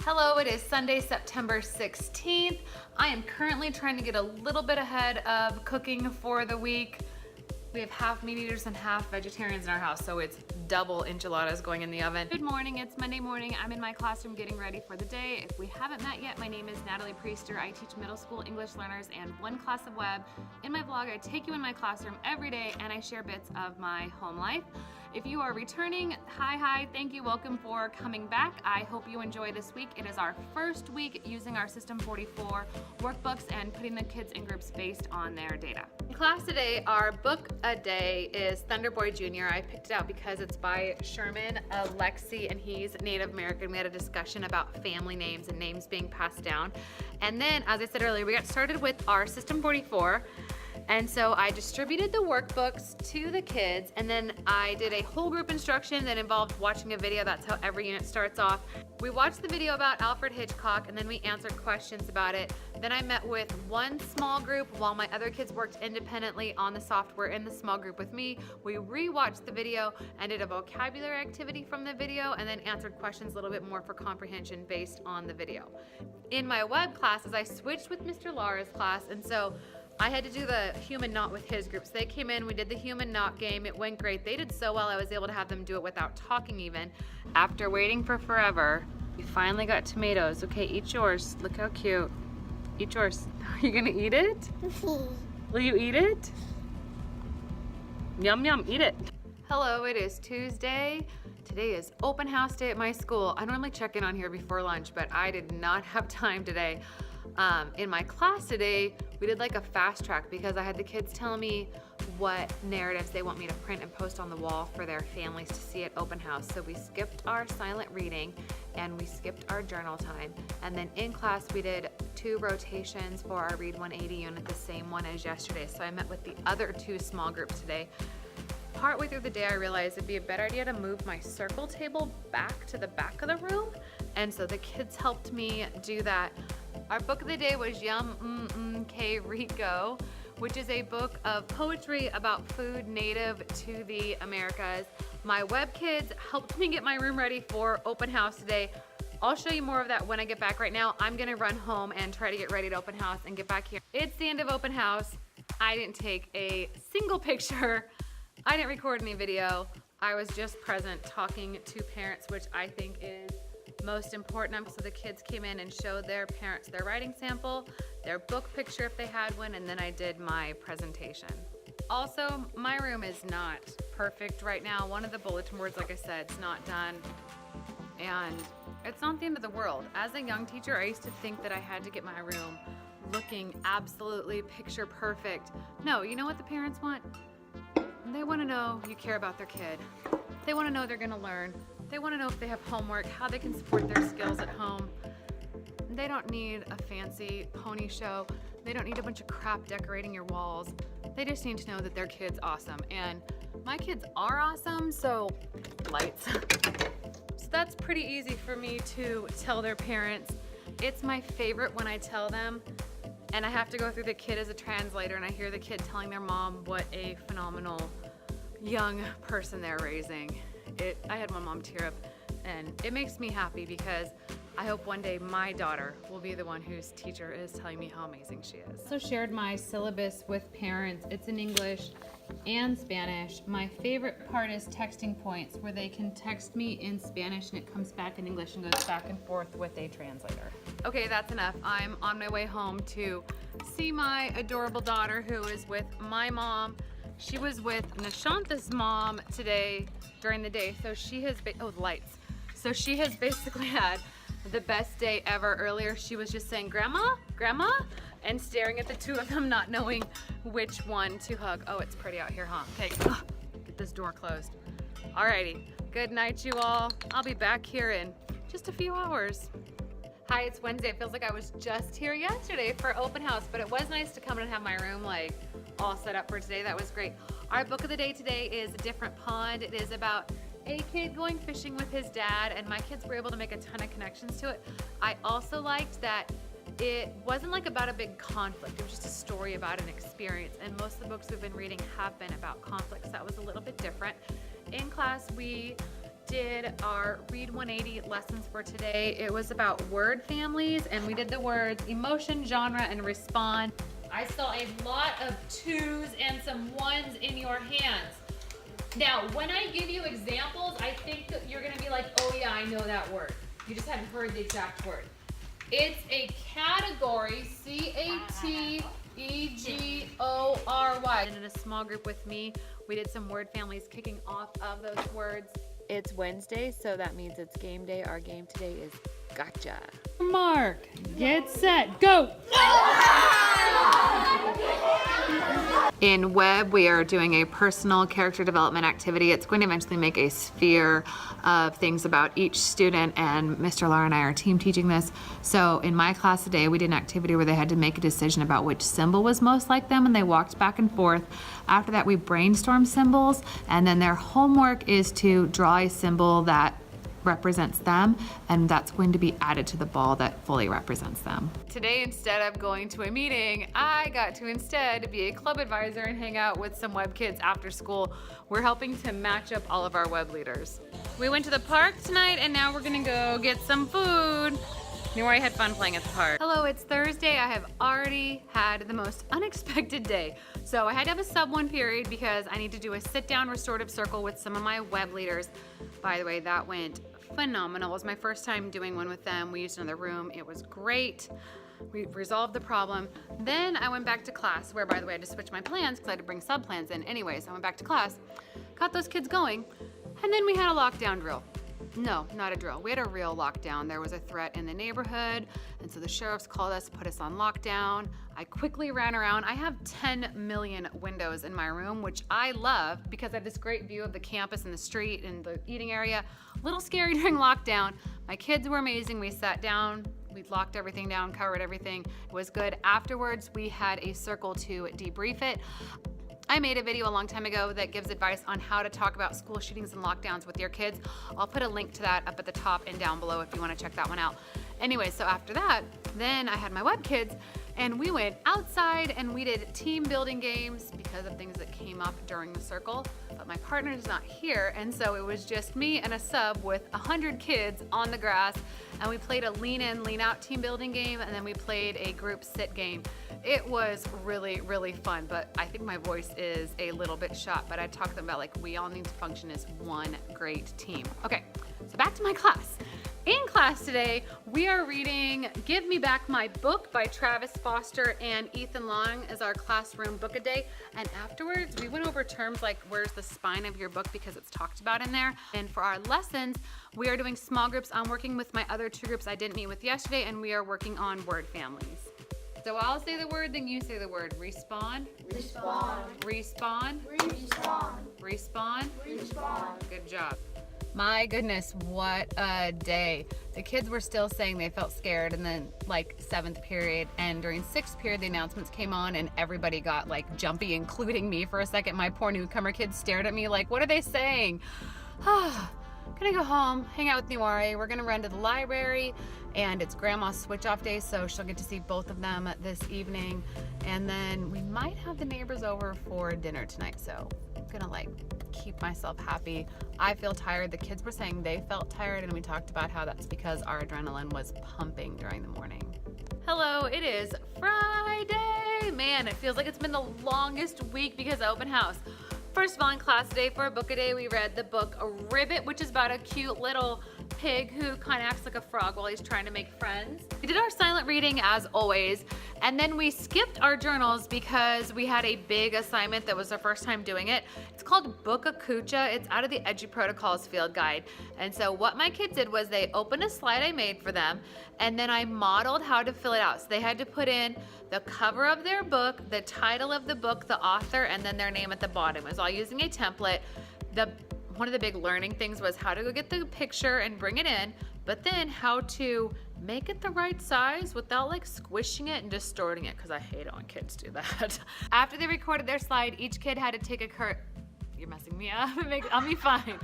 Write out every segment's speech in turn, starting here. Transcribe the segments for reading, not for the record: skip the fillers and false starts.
Hello, it is Sunday, September 16th. I am currently trying to get a little bit ahead of cooking for the week. We have half meat eaters and half vegetarians in our house, so it's double enchiladas going in the oven. Good morning, it's Monday morning. I'm in my classroom getting ready for the day. If we haven't met yet, my name is Natalie Priester. I teach middle school English learners and one class of web. In my vlog, I take you in my classroom every day and I share bits of my home life. If you are returning, hi, thank you, welcome for coming back. I hope you enjoy this week. It is our first week using our System 44 workbooks and putting the kids in groups based on their data. In class today, our book a day is Thunder Boy Jr. I picked it out because it's by Sherman Alexie and he's Native American. We had a discussion about family names and names being passed down. And then, as I said earlier, we got started with our System 44. And so I distributed the workbooks to the kids, and then I did a whole group instruction that involved watching a video. That's how every unit starts off. We watched the video about Alfred Hitchcock, and then we answered questions about it. Then I met with one small group while my other kids worked independently on the software in the small group with me. We re-watched the video and did a vocabulary activity from the video, and then answered questions a little bit more for comprehension based on the video. In my web classes, I switched with Mr. Lara's class, and so I had to do the human knot with his group. So they came in, we did the human knot game. It went great. They did so well, I was able to have them do it without talking even. After waiting for forever, we finally got tomatoes. Okay, eat yours. Look how cute. Eat yours. Are you gonna eat it? Will you eat it? Yum, yum, eat it. Hello, it is Tuesday. Today is open house day at my school. I normally check in on here before lunch, but I did not have time today. In my class today, we did like a fast track because I had the kids telling me what narratives they want me to print and post on the wall for their families to see at open house. So we skipped our silent reading and we skipped our journal time. And then in class, we did 2 rotations for our Read 180 unit, the same one as yesterday. So I met with the other 2 small groups today. Partway through the day, I realized it'd be a better idea to move my circle table back to the back of the room. And so the kids helped me do that. Our book of the day was Yum K Rico, which is a book of poetry about food native to the Americas. My web kids helped me get my room ready for open house today. I'll show you more of that when I get back. Right now, I'm gonna run home and try to get ready to open house and get back here. It's the end of open house. I didn't take a single picture. I didn't record any video. I was just present talking to parents, which I think is most important. So the kids came in and showed their parents their writing sample, their book picture if they had one, and then I did my presentation. Also, my room is not perfect right now. One of the bulletin boards, like I said, is not done, and it's not the end of the world. As a young teacher, I used to think that I had to get my room looking absolutely picture perfect. No, you know what the parents want? They want to know you care about their kid. They want to know they're going to learn. They want to know if they have homework, how they can support their skills at home. They don't need a fancy pony show. They don't need a bunch of crap decorating your walls. They just need to know that their kid's awesome. And my kids are awesome, so lights. So that's pretty easy for me to tell their parents. It's my favorite when I tell them and I have to go through the kid as a translator and I hear the kid telling their mom what a phenomenal young person they're raising. I had my mom tear up and it makes me happy because I hope one day my daughter will be the one whose teacher is telling me how amazing she is. Also shared my syllabus with parents. It's in English and Spanish. My favorite part is texting points where they can text me in Spanish and it comes back in English and goes back and forth with a translator. Okay, that's enough. I'm on my way home to see my adorable daughter who is with my mom. She was with Nishanta's mom today during the day, so she has lights. So she has basically had the best day ever. Earlier she was just saying grandma, grandma, and staring at the 2 of them, not knowing which one to hug. Oh, it's pretty out here, huh? Okay, get this door closed. Alrighty, good night you all. I'll be back here in just a few hours. Hi, it's Wednesday. It feels like I was just here yesterday for open house, but it was nice to come in and have my room like all set up for today. That was great. Our book of the day today is A Different Pond. It is about a kid going fishing with his dad, and my kids were able to make a ton of connections to it. I also liked that it wasn't like about a big conflict. It was just a story about an experience, and most of the books we've been reading have been about conflicts. That was a little bit different. In class, we did our Read 180 lessons for today. It was about word families, and we did the words emotion, genre, and respond. I saw a lot of 2s and some 1s in your hands. Now, when I give you examples, I think that you're gonna be like, oh yeah, I know that word. You just haven't heard the exact word. It's a category, C-A-T-E-G-O-R-Y. And in a small group with me, we did some word families kicking off of those words. It's Wednesday, so that means it's game day. Our game today is gotcha. Mark, get set, go! In web, we are doing a personal character development activity. It's going to eventually make a sphere of things about each student, and Mr. Laura and I are team teaching this. So in my class today, we did an activity where they had to make a decision about which symbol was most like them, and they walked back and forth. After that, we brainstormed symbols, and then their homework is to draw a symbol that represents them, and that's going to be added to the ball that fully represents them. Today, instead of going to a meeting, I got to instead be a club advisor and hang out with some web kids after school. We're helping to match up all of our web leaders. We went to the park tonight, and now we're gonna go get some food. You know, I had fun playing at the park. Hello, it's Thursday. I have already had the most unexpected day. So I had to have a sub 1 period because I need to do a sit down restorative circle with some of my web leaders. By the way, that went phenomenal. It was my first time doing one with them. We used another room. It was great. We resolved the problem. Then I went back to class, where, by the way, I had to switch my plans because I had to bring sub plans in. Anyways, I went back to class, got those kids going, and then we had a lockdown drill. No, not a drill. We had a real lockdown. There was a threat in the neighborhood, and so the sheriffs called us, put us on lockdown. I quickly ran around. I have 10 million windows in my room, which I love because I have this great view of the campus and the street and the eating area. A little scary during lockdown. My kids were amazing. We sat down, we locked everything down, covered everything. It was good. Afterwards, we had a circle to debrief it. I made a video a long time ago that gives advice on how to talk about school shootings and lockdowns with your kids. I'll put a link to that up at the top and down below if you want to check that one out. Anyway, so after that, then I had my web kids, and we went outside and we did team building games because of things that came up during the circle, but my partner is not here, and so it was just me and a sub with 100 kids on the grass, and we played a lean in, lean out team building game, and then we played a group sit game. It was really, really fun, but I think my voice is a little bit shot, but I talked to them about, like, we all need to function as one great team. Okay, so back to my class. In class today, we are reading Give Me Back My Book by Travis Foster and Ethan Long as our classroom book a day. And afterwards, we went over terms like where's the spine of your book because it's talked about in there. And for our lessons, we are doing small groups. I'm working with my other 2 groups I didn't meet with yesterday, and we are working on word families. So I'll say the word, then you say the word. Respond. Respond. Respond. Respond. Respond. Respond. Good job. My goodness, what a day. The kids were still saying they felt scared, and then like 7th period and during 6th period, the announcements came on and everybody got like jumpy, including me for a second. My poor newcomer kids stared at me like, what are they saying? Gonna go home, hang out with Niwari. We're gonna run to the library, and it's grandma's switch off day, so she'll get to see both of them this evening. And then we might have the neighbors over for dinner tonight, so I'm gonna like keep myself happy. I feel tired. The kids were saying they felt tired, and we talked about how that's because our adrenaline was pumping during the morning. Hello, it is Friday. Man, it feels like it's been the longest week because of open house. First of all, in class today for a book a day, we read the book A Ribbit, which is about a cute little pig who kind of acts like a frog while he's trying to make friends. We did our silent reading as always, and then we skipped our journals because we had a big assignment that was our first time doing it. It's called Book-a-kucha. It's out of the Edu Protocols field guide. And so what my kids did was they opened a slide I made for them, and then I modeled how to fill it out. So they had to put in the cover of their book, the title of the book, the author, and then their name at the bottom. It was all using a template. One of the big learning things was how to go get the picture and bring it in, but then how to make it the right size without like squishing it and distorting it, because I hate it when kids do that. After they recorded their slide, each kid had to take a You're messing me up. I'll be fine.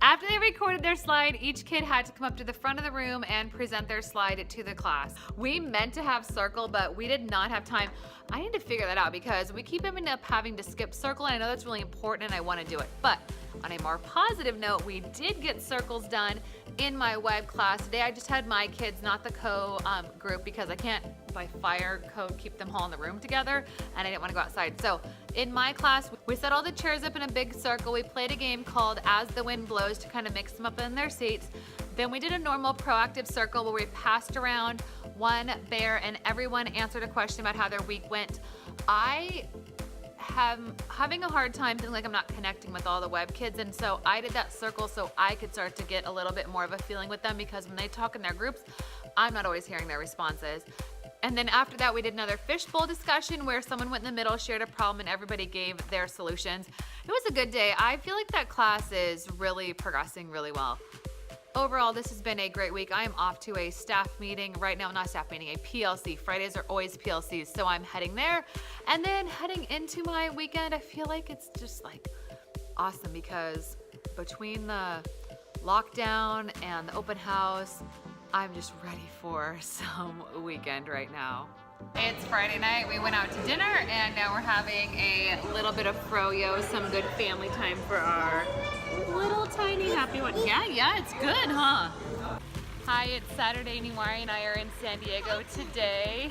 After they recorded their slide, each kid had to come up to the front of the room and present their slide to the class. We meant to have circle, but we did not have time. I need to figure that out because we keep ending up having to skip circle, and I know that's really important and I want to do it. But On a more positive note, we did get circles done in my web class today. I just had my kids, not the group, because I can't, by fire code, keep them all in the room together, and I didn't want to go outside. So in my class, we set all the chairs up in a big circle. We played a game called As the Wind Blows to kind of mix them up in their seats. Then we did a normal proactive circle where we passed around one bear and everyone answered a question about how their week went. I am having a hard time feeling like I'm not connecting with all the web kids, and so I did that circle so I could start to get a little bit more of a feeling with them, because when they talk in their groups, I'm not always hearing their responses. And then after that, we did another fishbowl discussion where someone went in the middle, shared a problem, and everybody gave their solutions. It was a good day. I feel like that class is really progressing really well. Overall, this has been a great week. I am off to a staff meeting right now, not staff meeting, a PLC. Fridays are always PLCs, so I'm heading there. And then heading into my weekend, I feel like it's just like awesome, because between the lockdown and the open house, I'm just ready for some weekend right now. It's Friday night. We went out to dinner and now we're having a little bit of froyo, some good family time for our little tiny happy one. Yeah, it's good, huh? Hi, it's Saturday. Niwari and I are in San Diego today.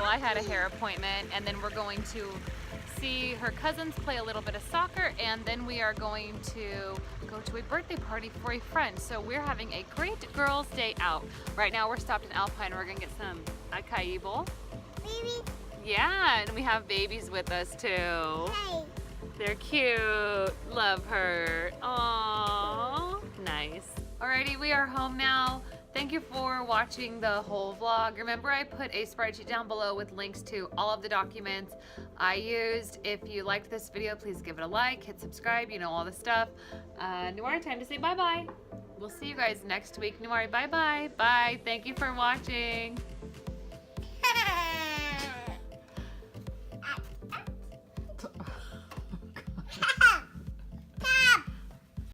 I had a hair appointment, and then we're going to see her cousins play a little bit of soccer, and then we are going to go to a birthday party for a friend. So we're having a great girls' day out. Right now we're stopped in Alpine. We're gonna get some acai bowl. Baby. Yeah, and we have babies with us too. Hey. They're cute. Love her. Aww. Nice. Alrighty, we are home now. Thank you for watching the whole vlog. Remember, I put a spreadsheet down below with links to all of the documents I used. If you liked this video, please give it a like, hit subscribe, you know all the stuff. Nuari, time to say bye-bye. We'll see you guys next week. Nuari, bye-bye. Bye. Thank you for watching.